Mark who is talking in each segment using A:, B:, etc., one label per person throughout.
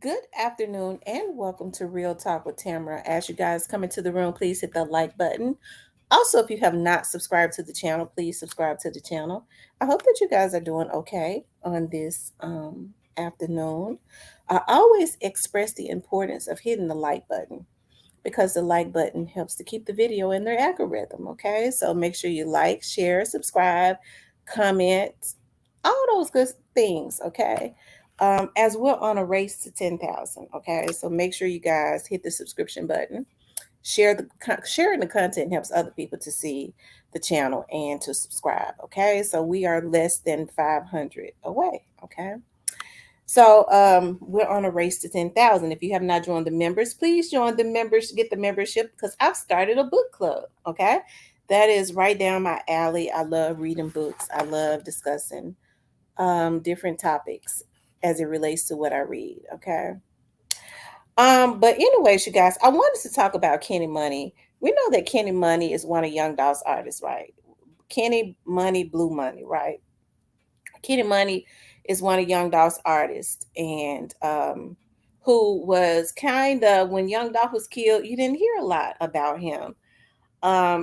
A: Good afternoon and welcome to Real Talk with Tamara. As you guys come into the room, please hit the like button. Also, if you have not subscribed to the channel, please subscribe to the channel. I hope that you guys are doing okay on this afternoon. I always express the importance of hitting the like button because the like button helps to keep the video in their algorithm. Okay, so make sure you like, share, subscribe, comment, all those good things. Okay, as we're on a race to 10,000. Okay, so make sure you guys hit the subscription button. Sharing the content helps other people to see the channel and to subscribe. Okay, so we are less than 500 away. Okay. So we're on a race to 10,000. If you have not joined the members, please join the members, get the membership because I've started a book club. Okay. That is right down my alley. I love reading books. I love discussing different topics as it relates to what I read. Okay. But anyways, you guys, I wanted to talk about Kenny Money. We know that Kenny Money is one of Young Dolph's artists, right? Kenny Money, Blue Money, right? Kenny Money is one of Young Dolph's artists, and who was kind of when Young Dolph was killed, you didn't hear a lot about him.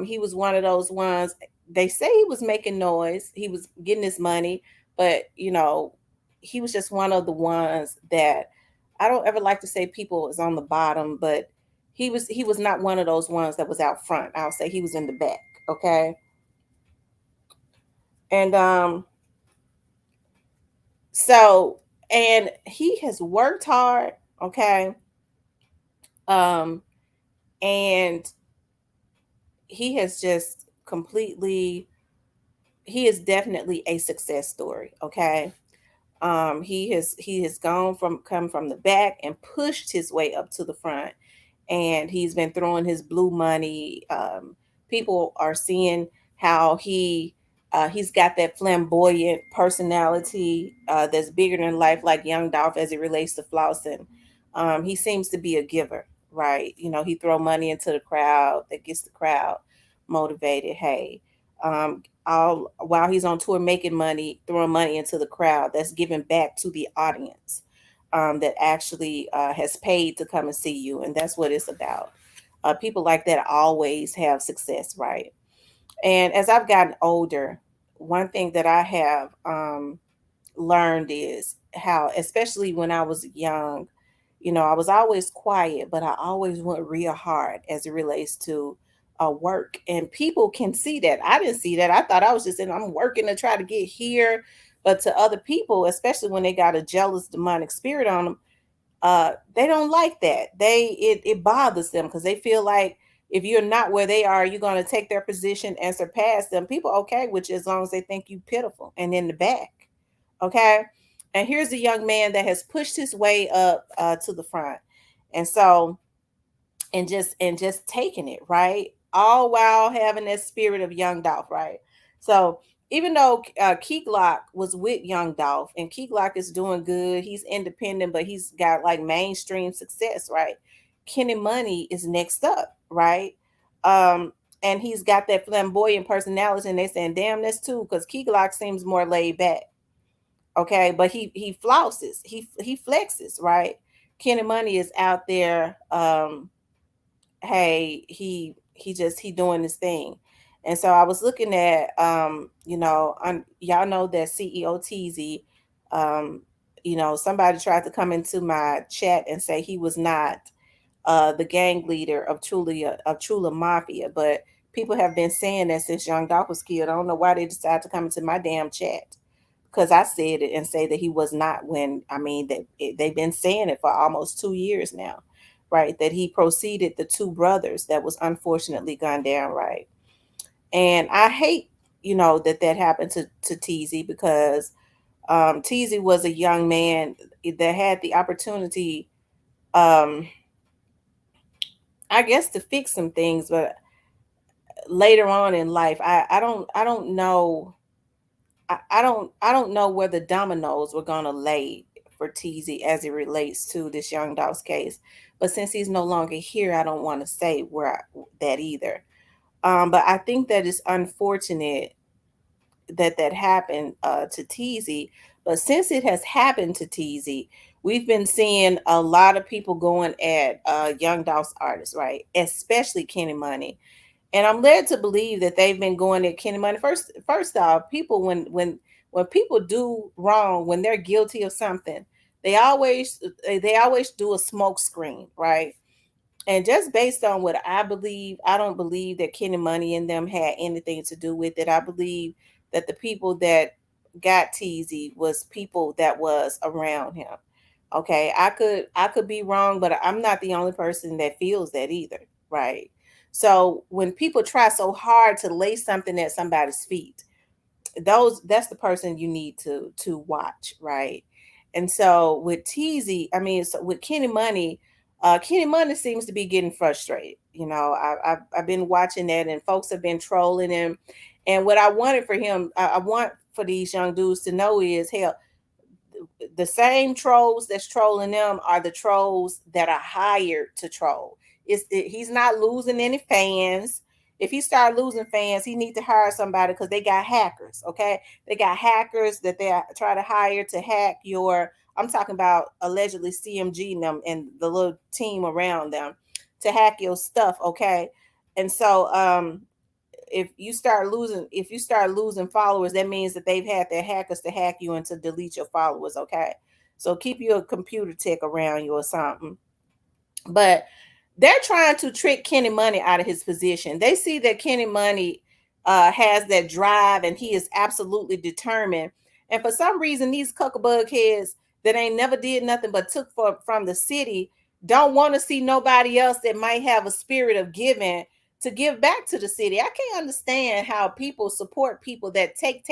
A: He was one of those ones. They say he was making noise, he was getting his money, but he was just one of the ones that I don't ever like to say people is on the bottom, but he was not one of those ones that was out front. I'll say he was in the back. Okay, and so and he has worked hard. Okay, um, and he has just completely. He is definitely a success story. Okay, he has come from the back and pushed his way up to the front, and he's been throwing his blue money. People are seeing how he's got that flamboyant personality that's bigger than life, like Young Dolph, as it relates to flossing. He seems to be a giver, right? He throw money into the crowd that gets the crowd motivated. Hey, all while he's on tour making money, throwing money into the crowd that's giving back to the audience that actually has paid to come and see you, and that's what it's about. People like that always have success, right? And as I've gotten older, one thing that I have learned is how, especially when I was young, I was always quiet, but I always went real hard as it relates to work. And people can see that. I didn't see that. I thought I was just saying I'm working to try to get here. But to other people, especially when they got a jealous demonic spirit on them, they don't like that. It bothers them because they feel like if you're not where they are, you're going to take their position and surpass them. People okay with you as long as they think you pitiful and in the back. Okay. And here's a young man that has pushed his way up to the front. And so, and just taking it, right? All while having that spirit of Young Dolph, right? So even though Key Glock was with Young Dolph, and Key Glock is doing good, he's independent, but he's got like mainstream success, right? Kenny Money is next up, right? Um, and he's got that flamboyant personality, and they saying, "Damn, that's too," because Key Glock seems more laid back, okay? But he flouses, he flexes, right? Kenny Money is out there. Hey, he doing his thing. And so I was looking at y'all know that CEO Teasy, um, somebody tried to come into my chat and say he was not the gang leader of Chula Mafia, but people have been saying that since Young Doc was killed. I don't know why they decided to come into my damn chat because I said it and say that he was not when I mean that they've been saying it for almost 2 years now, right? That he proceeded the two brothers that was unfortunately gunned down, right? And I hate, that happened to Teasy because Teasy was a young man that had the opportunity, um, I guess, to fix some things, but later on in life, I don't know I don't know where the dominoes were gonna lay for TZ as it relates to this Young Dolph's case. But since he's no longer here, I don't want to say that either. But I think that it's unfortunate that happened to TZ. But since it has happened to TZ, we've been seeing a lot of people going at Young Dolph's artists, right? Especially Kenny Money. And I'm led to believe that they've been going at Kenny Money. First off, people when people do wrong, when they're guilty of something, they always do a smoke screen, right? And just based on what I believe, I don't believe that Kenny Money and them had anything to do with it. I believe that the people that got Teasy was people that was around him. Okay, I could be wrong, but I'm not the only person that feels that either, right? So when people try so hard to lay something at somebody's feet, that's the person you need to watch, right? And so with Teasy, I mean, so with Kenny Money seems to be getting frustrated. I've been watching that, and folks have been trolling him. And what I wanted for him, I want for these young dudes to know is, hell, the same trolls that's trolling them are the trolls that are hired to troll. He's not losing any fans. If he start losing fans, he need to hire somebody because they got hackers. Okay, they got hackers that they try to hire to hack your. I'm talking about allegedly CMG and them and the little team around them to hack your stuff. Okay, and so if you start losing followers, that means that they've had their hackers to hack you and to delete your followers. Okay, so keep your computer tech around you or something. But they're trying to trick Kenny Money out of his position. They see that Kenny Money has that drive and he is absolutely determined. And for some reason, these cuckabug heads that ain't never did nothing but took from the city don't want to see nobody else that might have a spirit of giving to give back to the city. I can't understand how people support people that take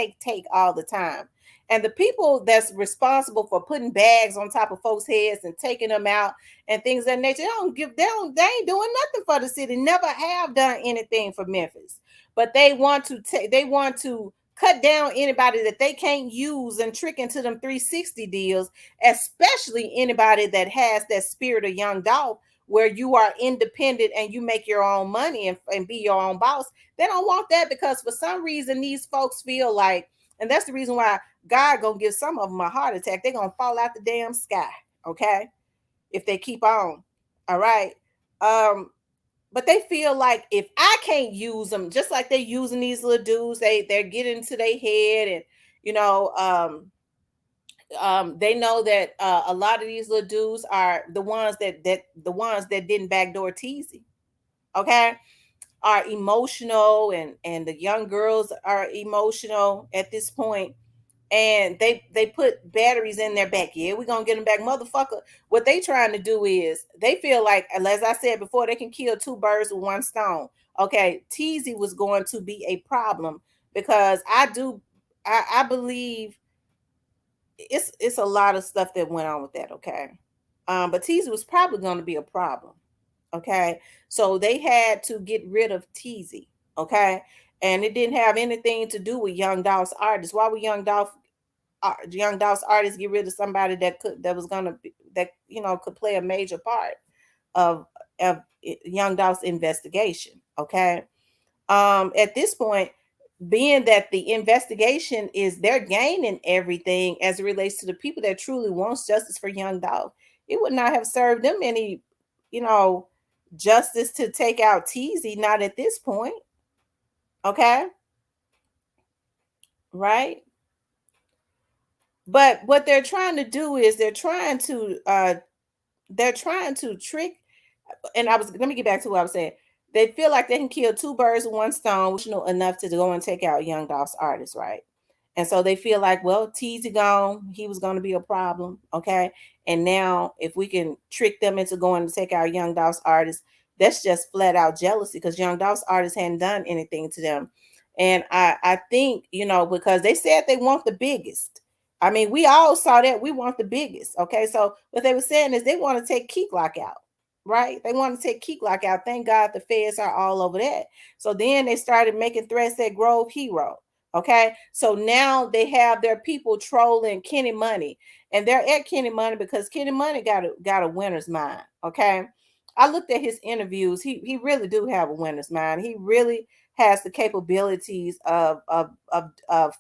A: all the time. And the people that's responsible for putting bags on top of folks' heads and taking them out and things of that nature. They ain't doing nothing for the city. Never have done anything for Memphis. But they want to cut down anybody that they can't use and trick into them 360 deals, especially anybody that has that spirit of Young Dolph where you are independent and you make your own money and be your own boss. They don't want that because for some reason these folks feel like, and that's the reason why God gonna give some of them a heart attack. They're gonna fall out the damn sky. Okay, if they keep on. All right. But they feel like if I can't use them, just like they're using these little dudes, they're getting to their head, and you know, they know that a lot of these little dudes are the ones that didn't backdoor Teasy. Okay, are emotional, and the young girls are emotional at this point, and they put batteries in their back. Yeah, we're gonna get them back, motherfucker. What they trying to do is they feel like, as I said before, they can kill two birds with one stone. Okay, Teasy was going to be a problem because I believe it's a lot of stuff that went on with that. Okay, but Teasy was probably going to be a problem. Okay, so they had to get rid of Teasy. Okay, and it didn't have anything to do with Young Dolph's artists. Why would Young Dolph's artists get rid of somebody that was gonna be, that could play a major part of Young Dolph's investigation? Okay, at this point, being that the investigation is they're gaining everything as it relates to the people that truly wants justice for Young Dolph, it would not have served them any, you know, justice to take out Teasy. Not at this point. Okay, right? But what they're trying to do is they're trying to trick. And let me get back to what I was saying. They feel like they can kill two birds with one stone, which is enough to go and take out Young Dolph's artists, right? And so they feel like, well, Teasy gone, he was going to be a problem, okay? And now if we can trick them into going to take out Young Dolph's artists, that's just flat out jealousy because Young Dolph's artists hadn't done anything to them. And I think, because they said they want the biggest. I mean, we all saw that we want the biggest. Okay. So what they were saying is they want to take Key Glock out, right? They want to take Key Glock out. Thank God the feds are all over that. So then they started making threats at Grove Hero. Okay. So now they have their people trolling Kenny Money. And they're at Kenny Money because Kenny Money got a winner's mind. Okay. I looked at his interviews. He really do have a winner's mind. He really has the capabilities of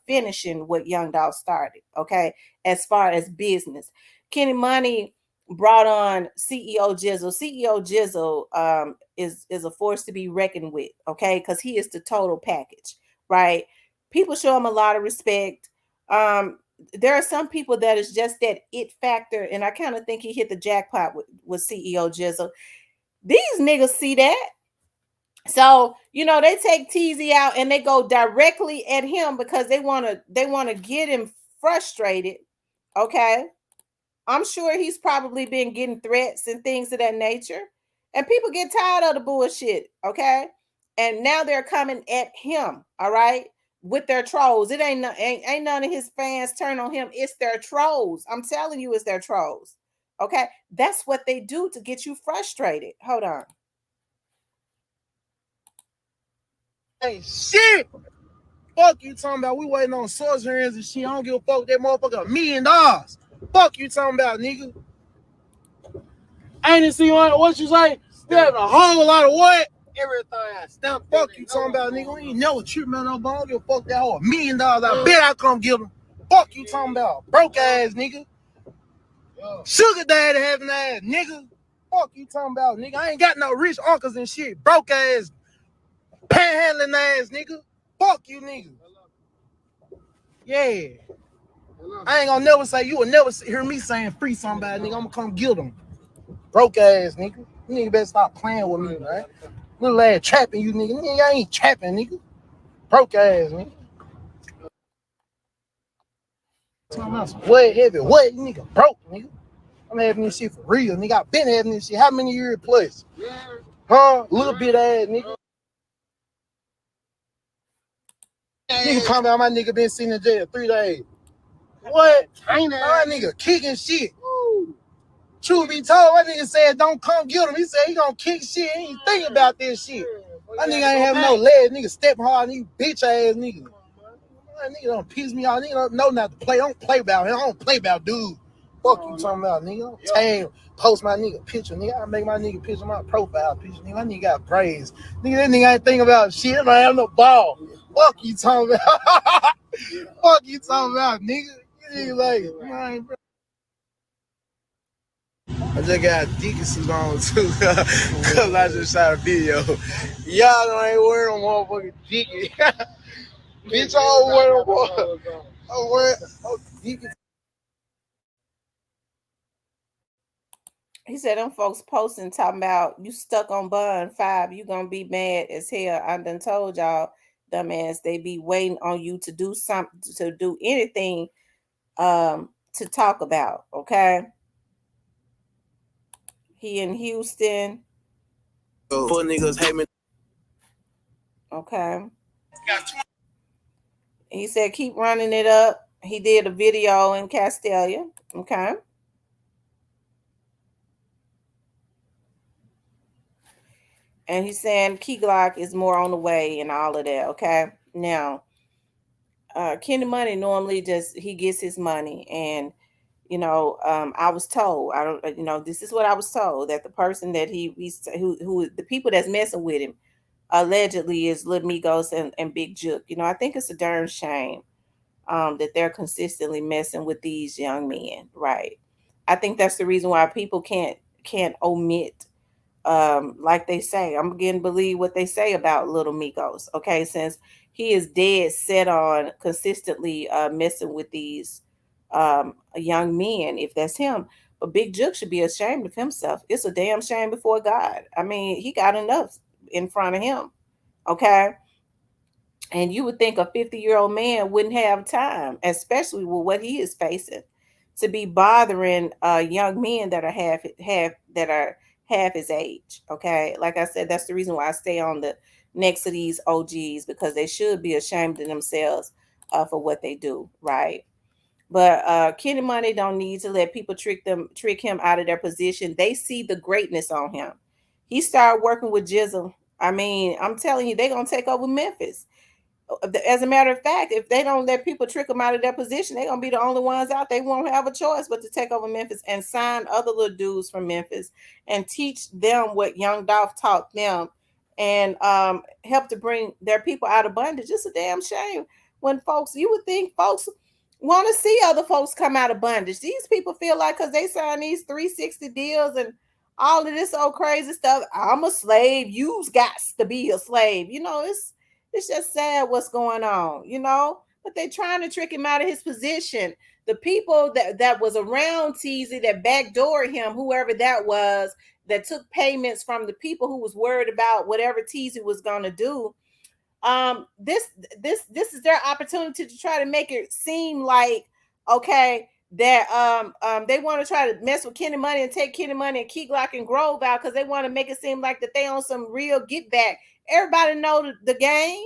A: finishing what Young Dolph started. Okay, as far as business, Kenny Money brought on CEO Jizzle. CEO Jizzle is a force to be reckoned with, okay? Because he is the total package, right? People show him a lot of respect. There are some people that is just that it factor, and I kind of think he hit the jackpot with CEO Jizzle. These niggas see that. So, they take TZ out and they go directly at him because they want to get him frustrated, okay? I'm sure he's probably been getting threats and things of that nature. And people get tired of the bullshit, okay? And now they're coming at him, all right? With their trolls. It ain't none of his fans turn on him. It's their trolls. I'm telling you, it's their trolls. Okay? That's what they do to get you frustrated. Hold on.
B: Hey, shit! Fuck you talking about. We waiting on sorcerers and shit. I don't give a fuck that motherfucker $1 million. Fuck you talking about, nigga. I ain't see what you say. There's a whole lot of what? Everything I stamped. Fuck you talking about, nigga. We ain't never treat me no bone. I don't give a fuck that whole $1 million. I bet I come get him. Fuck you talking about. Broke ass nigga. Sugar daddy having ass nigga. Fuck you talking about, nigga. I ain't got no rich uncles and shit. Broke ass, panhandling ass nigga. Fuck you nigga. Yeah. I ain't gonna never say, you will never hear me saying free somebody, nigga. I'm gonna come get them. Broke ass nigga. You nigga better stop playing with me, right? Little ass trapping you nigga. Nigga, I ain't trapping, nigga. Broke ass nigga. What heavy? What nigga? Broke nigga. I'm having this shit for real, nigga. I been having this shit. How many years plus? Huh? Little bit ass nigga. Nigga talking about my nigga been sitting in jail 3 days. What? My nigga kicking shit. Truth be told, my nigga said don't come get him. He said he gonna kick shit. He ain't think about this shit. My nigga ain't have no legs. Nigga step hard. Nigga bitch ass nigga. My nigga don't piss me off. Nigga don't know not to play. I don't play about him. I don't play about dude. Fuck you talking about, nigga. Don't tag, post my nigga picture. Nigga, I make my nigga picture my profile picture. Nigga, my nigga got braids. Nigga, that nigga ain't think about shit. I don't have no ball. Fuck you talking about. Fuck you talking about, nigga. You like it. Man, bro. I just got a Deacon suit on too, cause I just shot a video. Y'all ain't wearing no motherfucking Deacon. Bitch, I don't wear no motherfucking. I wear Deacon.
A: He said them folks posting talking about you stuck on bond 5, you gonna be mad as hell. I done told y'all, dumbass, they be waiting on you to do something, to do anything to talk about, okay? He in Houston.
B: Poor niggas hate me.
A: Okay. He said keep running it up. He did a video in Castelia. Okay. And he's saying Key Glock is more on the way and all of that. Okay. Now, Kenny Money normally he gets his money, and I was told, I don't, this is what I was told, that the person that who the people that's messing with him allegedly is Lil Migos and Big Juke. I think it's a darn shame that they're consistently messing with these young men, right? I think that's the reason why people can't omit, like they say. I'm beginning to believe what they say about Little Migos. Okay, since he is dead set on consistently messing with these young men, if that's him. But Big Juke should be ashamed of himself. It's a damn shame before God. I mean, he got enough in front of him. Okay. And you would think a 50-year-old man wouldn't have time, especially with what he is facing, to be bothering young men that are half his age. Okay, like I said, that's the reason why I stay on the next to these OGs, because they should be ashamed of themselves for what they do, right? But Kenny Money don't need to let people trick him out of their position. They see the greatness on him. He started working with Jizzle. I mean, I'm telling you, they're gonna take over Memphis. As a matter of fact, if they don't let people trick them out of their position, they're gonna be the only ones out. They won't have a choice but to take over Memphis and sign other little dudes from Memphis and teach them what Young Dolph taught them, and help to bring their people out of bondage. It's a damn shame when you would think folks want to see other folks come out of bondage. These people feel like because they sign these 360 deals and all of this old crazy stuff, I'm a slave. You've got to be a slave. It's just sad what's going on, But they're trying to trick him out of his position. The people that was around Teasy that backdoored him, whoever that was, that took payments from the people who was worried about whatever Teasy was gonna do. This is their opportunity to try to make it seem like, okay, that they want to try to mess with Kenny Money and take Kenny Money and Key Glock and Grove out because they want to make it seem like that they on some real get back. Everybody know the game.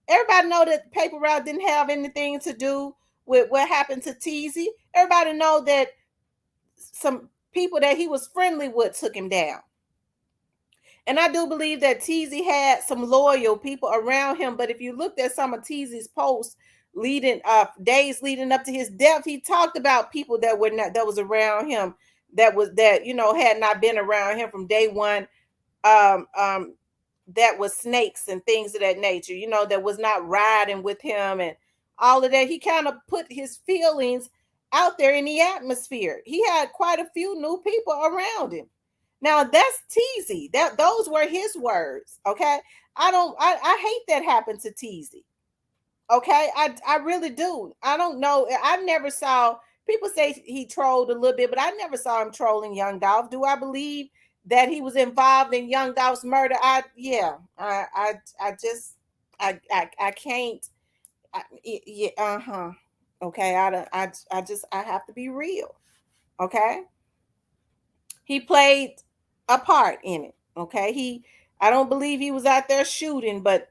A: Everybody know that Paper Route didn't have anything to do with what happened to Teasy. Everybody know that some people that he was friendly with took him down. And I do believe that Teasy had some loyal people around him. But if you looked at some of Teasy's posts days leading up to his death, he talked about people that was around him that had not been around him from day one. That was snakes and things of that nature, that was not riding with him and all of that. He kind of put his feelings out there in the atmosphere. He had quite a few new people around him. Now that's Teasy. Those were his words. Okay. I hate that happened to Teasy. Okay. I really do. I don't know. I never saw people say he trolled a little bit, but I never saw him trolling Young Dolph. Do I believe that he was involved in Young Dolph's murder? I can't. Okay. I have to be real. Okay. He played a part in it. Okay. I don't believe he was out there shooting, but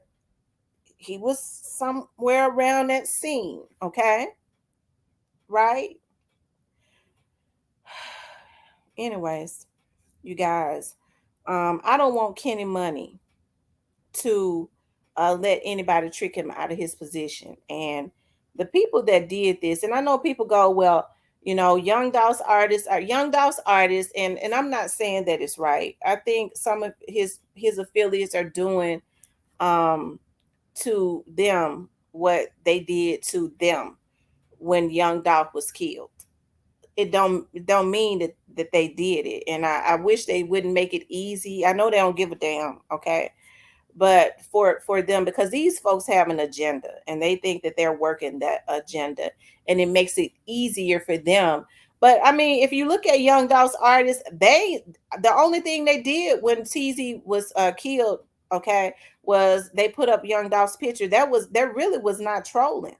A: he was somewhere around that scene. Okay. Right. Anyways, you guys, I don't want Kenny Money to let anybody trick him out of his position. And the people that did this, and I know people go, well, Young Dolph's artists are Young Dolph's artists, and I'm not saying that it's right. I think some of his affiliates are doing to them what they did to them when Young Dolph was killed. It don't mean that they did it, and I wish they wouldn't make it easy. I know they don't give a damn, okay, but for them, because these folks have an agenda and they think that they're working that agenda, and it makes it easier for them. But I mean, if you look at Young Dolph's artists, the only thing they did when Teasy was killed, okay, was they put up Young Dolph's picture. That really was not trolling.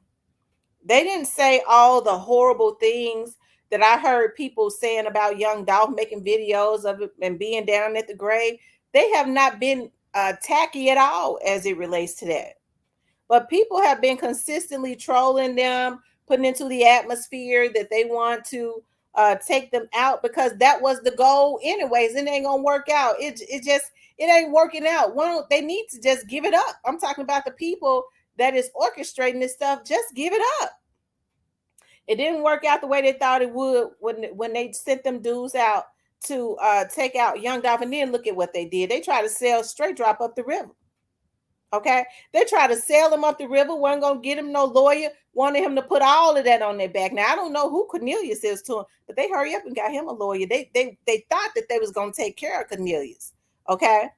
A: They didn't say all the horrible things that I heard people saying about Young Dolph, making videos of it and being down at the grave. They have not been tacky at all as it relates to that. But people have been consistently trolling them, putting into the atmosphere that they want to take them out because that was the goal anyways. It ain't gonna work out. It ain't working out. They need to just give it up. I'm talking about the people that is orchestrating this stuff. Just give it up. It didn't work out the way they thought it would when they sent them dudes out to take out Young Dolph. And then look at what they did. They tried to sell Straight Drop up the river. Okay, they tried to sell him up the river. Wasn't gonna get him no lawyer. Wanted him to put all of that on their back. Now I don't know who Cornelius is to him, but they hurry up and got him a lawyer. They thought that they was gonna take care of Cornelius. Okay,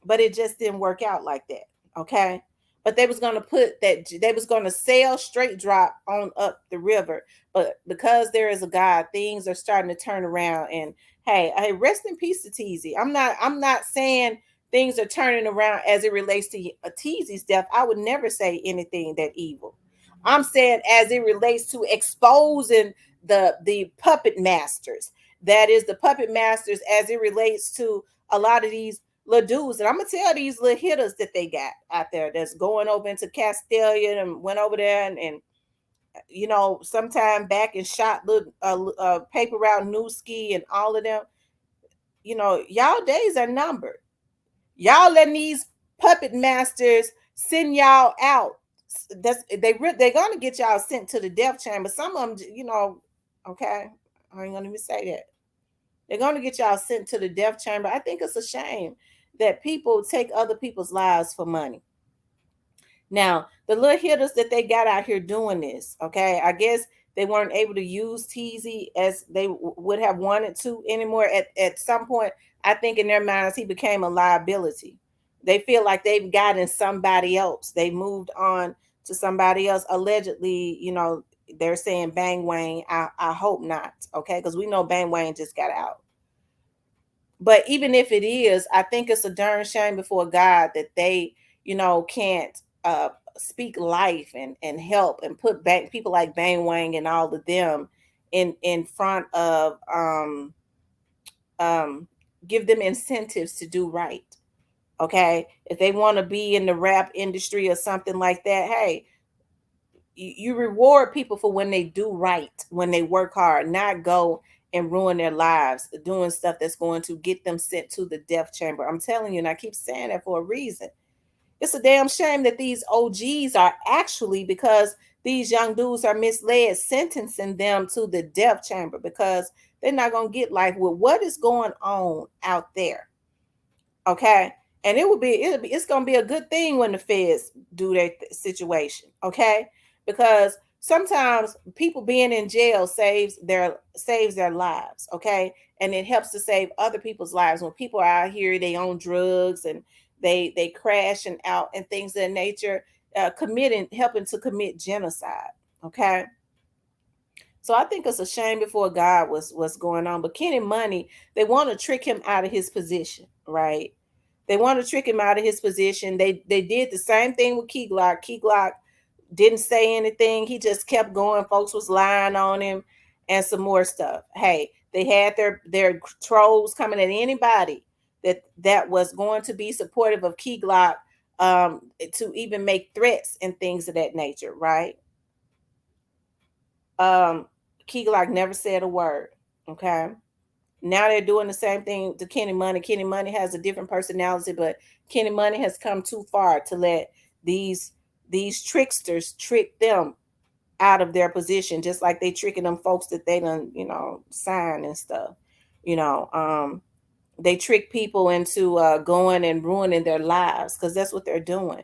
A: but it just didn't work out like that. Okay, but they was gonna sell Straight Drop on up the river. But because there is a God, things are starting to turn around. And hey, rest in peace to Teasy. I'm not saying things are turning around as it relates to Teasy's death. I would never say anything that evil. I'm saying as it relates to exposing the puppet masters. That is the puppet masters as it relates to a lot of these little dudes. And I'm gonna tell these little hitters that they got out there that's going over into Castelia and went over there and sometime back and shot little Paper Route Newski and all of them. Y'all days are numbered. Y'all letting these puppet masters send y'all out. They're gonna get y'all sent to the death chamber. Some of them, okay, I ain't gonna even say that. They're gonna get y'all sent to the death chamber. I think it's a shame that people take other people's lives for money. Now, the little hitters that they got out here doing this, okay, I guess they weren't able to use Teasy as they would have wanted to anymore. At some point, I think in their minds, he became a liability. They feel like they've gotten somebody else. They moved on to somebody else. Allegedly, they're saying Bang Wang. I hope not, okay, because we know Bang Wang just got out. But even if it is, I think it's a darn shame before God that they, can't speak life and help and put back people like Bang Wang and all of them in front of um give them incentives to do right. Okay. If they want to be in the rap industry or something like that, hey, you reward people for when they do right, when they work hard, not go and ruin their lives doing stuff that's going to get them sent to the death chamber. I'm telling you, and I keep saying that for a reason. It's a damn shame that these OGs are actually, because these young dudes are misled, sentencing them to the death chamber because they're not going to get life with what is going on out there. Okay. And it's going to be a good thing when the feds do their situation. Okay. Because sometimes people being in jail saves their lives. Okay. And it helps to save other people's lives when people are out here, they own drugs and they crashing out and things of that nature, helping to commit genocide. Okay. So I think it's a shame before God what's going on. But Kenny Money, they want to trick him out of his position, right? They want to trick him out of his position. They did the same thing with Key Glock. Key Glock didn't say anything. He just kept going. Folks was lying on him and some more stuff. Hey, they had their trolls coming at anybody that was going to be supportive of Key Glock, to even make threats and things of that nature, right? Key Glock never said a word. Okay. Now they're doing the same thing to Kenny Money. Kenny Money has a different personality, but Kenny Money has come too far to let these tricksters trick them out of their position, just like they tricking them folks that they done, sign and stuff. They trick people into going and ruining their lives because that's what they're doing.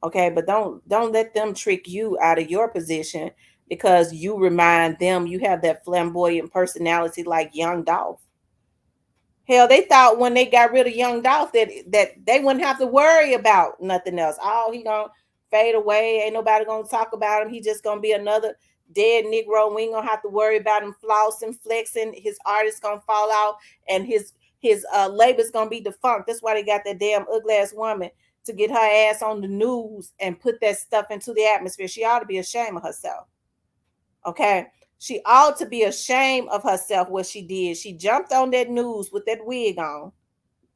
A: Okay, but don't let them trick you out of your position because you remind them you have that flamboyant personality like Young Dolph. Hell, they thought when they got rid of Young Dolph that they wouldn't have to worry about nothing else. Oh, he gonna fade away. Ain't nobody gonna talk about him. He just gonna be another dead Negro. We ain't gonna have to worry about him flossing, flexing. His artist gonna fall out, and his label's gonna be defunct. That's why they got that damn ugly ass woman to get her ass on the news and put that stuff into the atmosphere. She ought to be ashamed of herself. Okay. She ought to be ashamed of herself what she did. She jumped on that news with that wig on,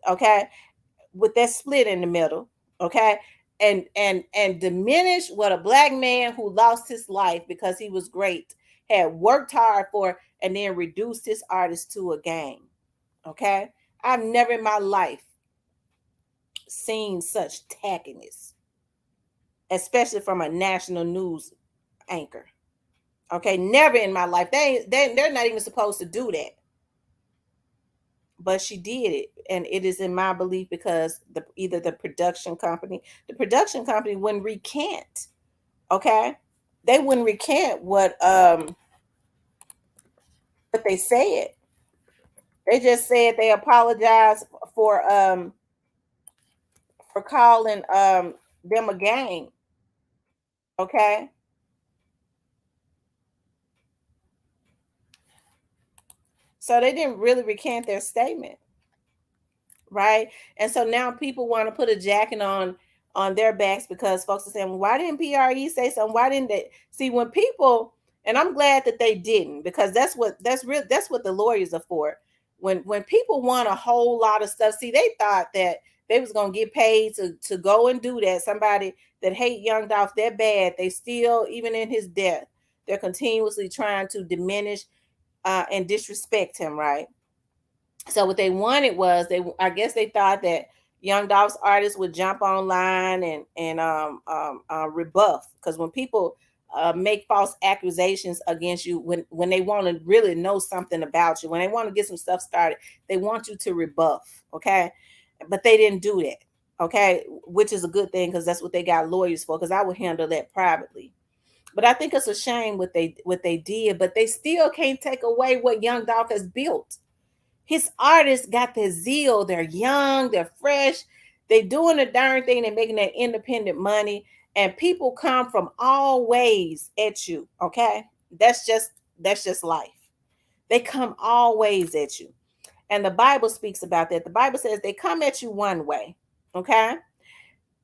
A: okay, with that split in the middle, okay, and diminish what a black man who lost his life because he was great had worked hard for, and then reduced his artist to a gang. Okay. I've never in my life seen such tackiness, especially from a national news anchor. Okay, never in my life. They're not even supposed to do that. But she did it. And it is in my belief because either the production company wouldn't recant. Okay? They wouldn't recant what they said. They just said they apologized for calling them a gang. Okay? So they didn't really recant their statement, right? And so now people want to put a jacket on their backs because folks are saying, well, why didn't PRE say something? Why didn't they see when people? And I'm glad that they didn't, because that's what the lawyers are for. When people want a whole lot of stuff, see, they thought that they was gonna get paid to go and do that. Somebody that hate Young Dolph that bad, they still, even in his death, they're continuously trying to diminish and disrespect him, right? So what they wanted was I guess they thought that Young Dolph's artists would jump online and rebuff, because when people make false accusations against you, when they want to really know something about you, when they want to get some stuff started, they want you to rebuff, okay? But they didn't do that. Okay, which is a good thing because that's what they got lawyers for, because I would handle that privately. But I think it's a shame what they did, but they still can't take away what Young Dolph has built. His artists got their zeal. They're young, they're fresh, they doing a darn thing, they're making that independent money, and people come from all ways at you. Okay. That's just life. They come all ways at you. And the Bible speaks about that. The Bible says they come at you one way. Okay.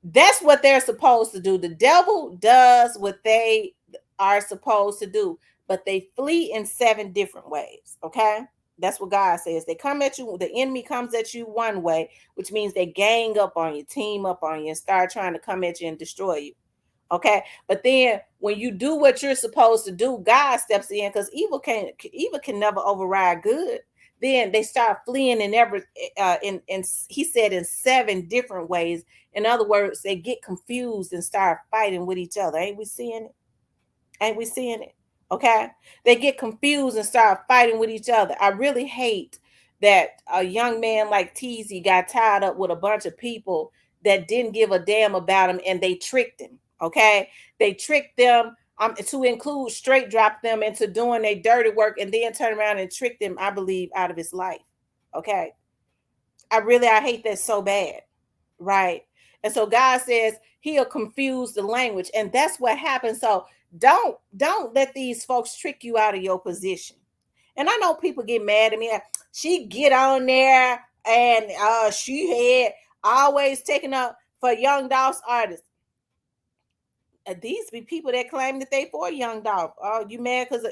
A: That's what they're supposed to do. The devil does what they are supposed to do, but they flee in 7 different ways. Okay. That's what God says. They come at you, the enemy comes at you one way, which means they gang up on you, team up on you, and start trying to come at you and destroy you. Okay. But then when you do what you're supposed to do, God steps in, because evil can never override good. Then they start fleeing in he said in 7 different ways. In other words, they get confused and start fighting with each other. Ain't we seeing it? Ain't we seeing it? Okay. They get confused and start fighting with each other. I really hate that a young man like Teezy got tied up with a bunch of people that didn't give a damn about him, and they tricked him. Okay. They tricked them to include straight drop them into doing their dirty work, and then turn around and trick them, I believe, out of his life. Okay. I hate that so bad. Right. And so God says he'll confuse the language, and that's what happens. So don't let these folks trick you out of your position. And I know people get mad at me. She get on there and she had always taken up for Young Dolph's artists. These be people that claim that they for Young Dolph. Are you mad because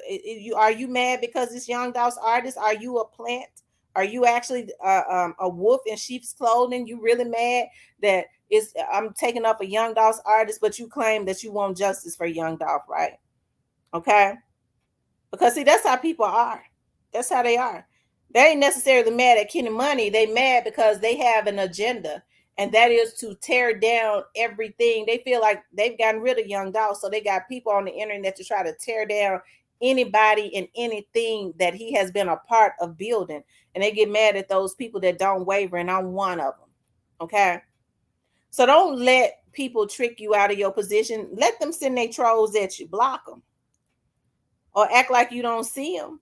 A: are you mad because it's Young Dolph's artist? Are you a plant? Are you actually a wolf in sheep's clothing? You really mad that I'm taking up a Young Dolph's artist, but you claim that you want justice for Young Dolph, right? Okay, because see, that's how people are. That's how they are. They ain't necessarily mad at Kenny Money. They mad because they have an agenda, and that is to tear down everything. They feel like they've gotten rid of Young Dolph, so they got people on the internet to try to tear down anybody and anything that he has been a part of building. And they get mad at those people that don't waver, and I'm one of them. Okay. So don't let people trick you out of your position. Let them send their trolls at you. Block them. Or act like you don't see them.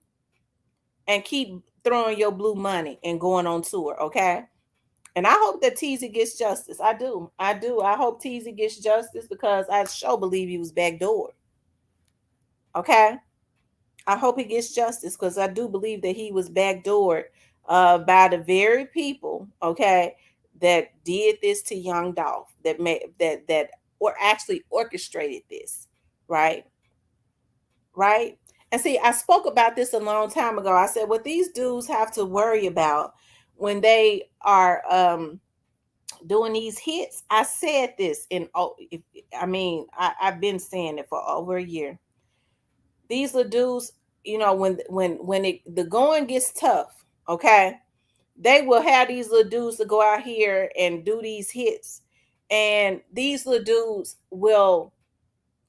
A: And keep throwing your blue money and going on tour. Okay. And I hope that Teezy gets justice. I do. I hope Teezy gets justice, because I sure believe he was backdoored. Okay. I hope he gets justice, because I do believe that he was backdoored by the very people, okay, that did this to Young Dolph, that or actually orchestrated this, right? Right? And see, I spoke about this a long time ago. I said what these dudes have to worry about when they are doing these hits. I said this I've been saying it for over a year. These little dudes, when the going gets tough, okay, they will have these little dudes to go out here and do these hits, and these little dudes will,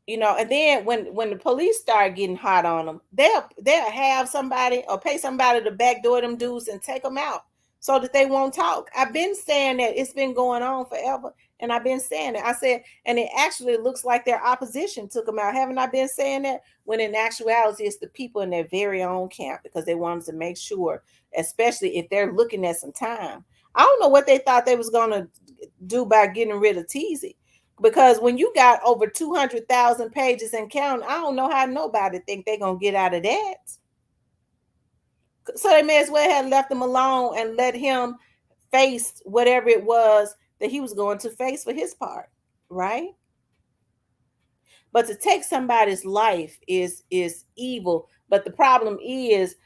A: and then when the police start getting hot on them, they'll have somebody or pay somebody to backdoor them dudes and take them out so that they won't talk. I've been saying that. It's been going on forever, and I've been saying it. I said, and it actually looks like their opposition took them out. Haven't I been saying that? When in actuality, it's the people in their very own camp, because they wanted to make sure, especially if they're looking at some time. I don't know what they thought they was going to do by getting rid of Teezy. Because when you got over 200,000 pages and counting, I don't know how nobody think they're going to get out of that. So they may as well have left him alone and let him face whatever it was that he was going to face for his part, right? But to take somebody's life is evil. But the problem is,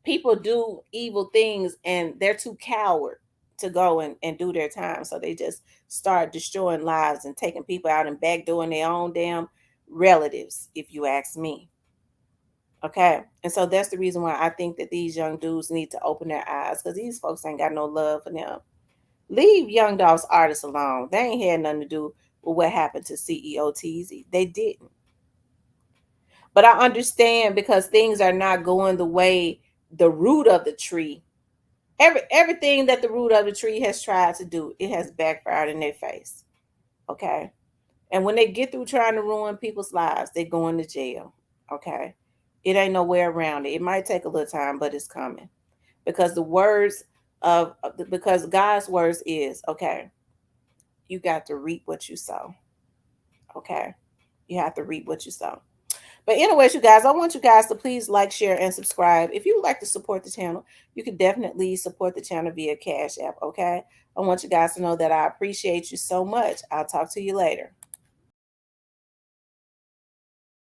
A: people do evil things and they're too coward to go and do their time. So they just start destroying lives and taking people out and backdooring their own damn relatives, if you ask me. Okay. And so that's the reason why I think that these young dudes need to open their eyes, because these folks ain't got no love for them. Leave Young Dolph's artists alone. They ain't had nothing to do with what happened to CEO Teezy. They didn't. But I understand, because things are not going the way the root of the tree Everything that the root of the tree has tried to do, it has backfired in their face. Okay. And when they get through trying to ruin people's lives, they're going to jail. Okay. It ain't no way around it. It might take a little time, but it's coming. Because the words because God's words is, okay, you got to reap what you sow. Okay. You have to reap what you sow. But anyways, you guys, I want you guys to please like, share, and subscribe. If you would like to support the channel, you can definitely support the channel via Cash App, okay? I want you guys to know that I appreciate you so much. I'll talk to you later.